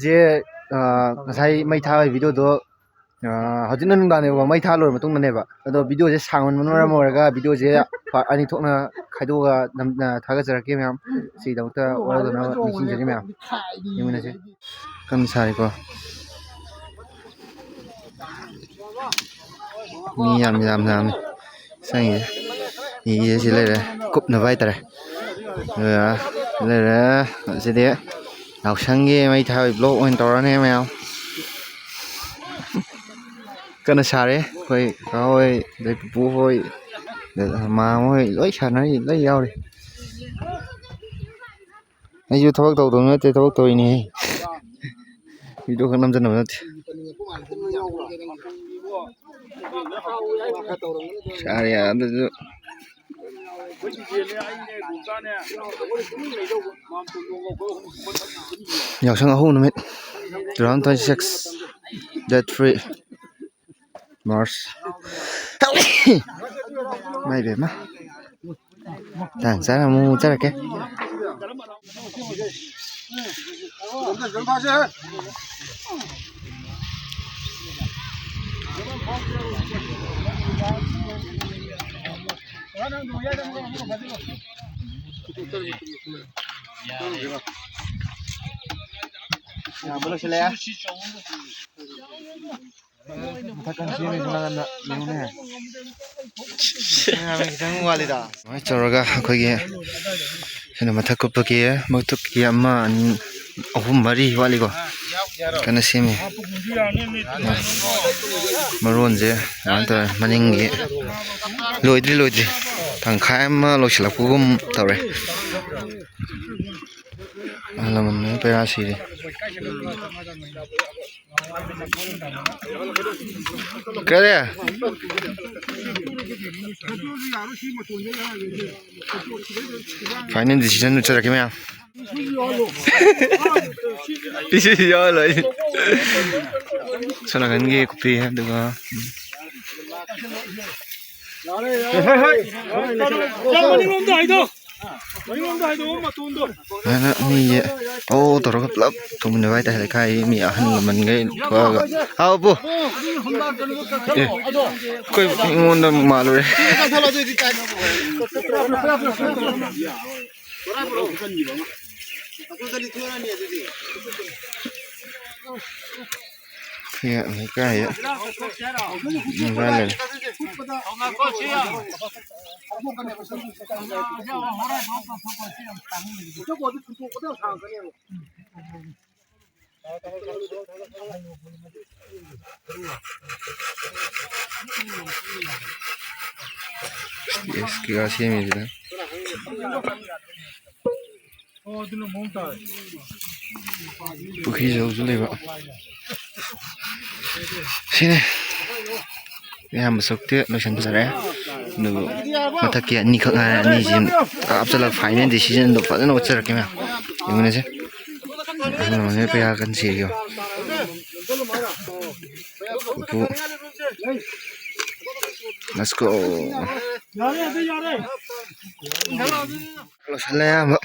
제 ngасai mai tha video do hajin nung da ne ba mai tha lor matung ne ba ado video je sangman manora moraga video je ani thokna khaido ga namna thaga jarake myam si dauta ora na machine je myam yimina je kan sai ko mi yam sai ye je le kup na vai tare le je de học sang nghe mấy thao blog on tàu này mèo cái nó xả đấy thôi thôi để bố thôi để mà thôi lấy xả nó lấy dao đi ai vô thao tàu tụi nó chơi thao tôi nè video không năm dân nào nữa xả đi à Nhọc sang hôn nữa around 26 dead free Mars mày về mà tảng giá là mua chắc là cái Ya, boleh sila ya. Matakan sini selangan nak minumnya. Ini kita ngwali dah. Mai coraga aku ye. Ini matak kupu ye, matuk ye amma ahum mari wali ko. Kana sini. Maron je, anta maning ye. Loidri. Tangkai amma lo silap kubum tawre. Alaman pera sini. Kaya final decision nu chara kemya decision yo lai sona kan ge kupi ha duga ni oh toro klub tumun vai ta kai mi ahan man ngai thwa au bu koi ngon malu re ya ni kai ya vale es que así me dice Puji jauh leba sini ya masuk dia notion besar ya nu mata kia ni khak ni jim absolute final decision do fa no chara kemya yimune je ne pe ya kan si yo let's go lo sala ma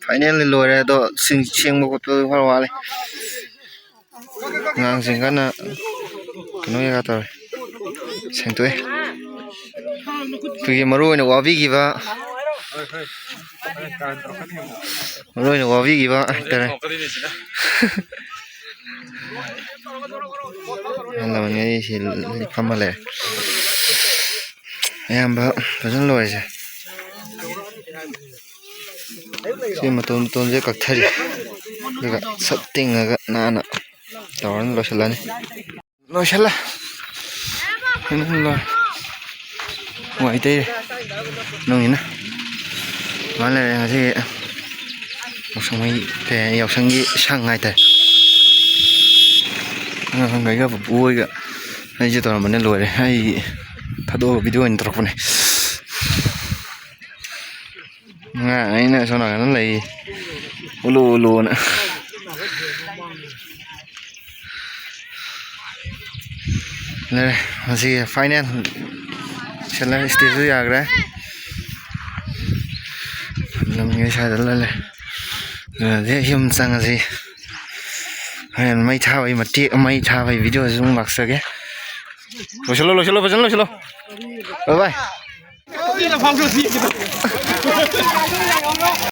finally lo re do sing mo ko to fa wa le ngang sing kana kino ya ta sing to e tu maru ne wa vi gi ba maru ne wa vi gi ba ta là mình nghe thì không mà lẹ em bảo rất lồi rồi khi mà tôn với các thầy được sắp tinh là nà nè đó nó sẽ lên nó sẽ là ngoài đây nó nhìn nè mà là gì học sinh mấy thì học sinh gì sang ngày thế người gặp vui cả hay chứ toàn là mình nên lùi hay thà đôi video anh trọc này ấy nè sau này nó lại lù nữa này gì finance sẽ là stage ra cái làm nghe sai đó lên 네, 힘상하지. 하얀 마이 타와이 맞지? 마이 타와이 비디오 좀 막서게. 로실로. 바이바이.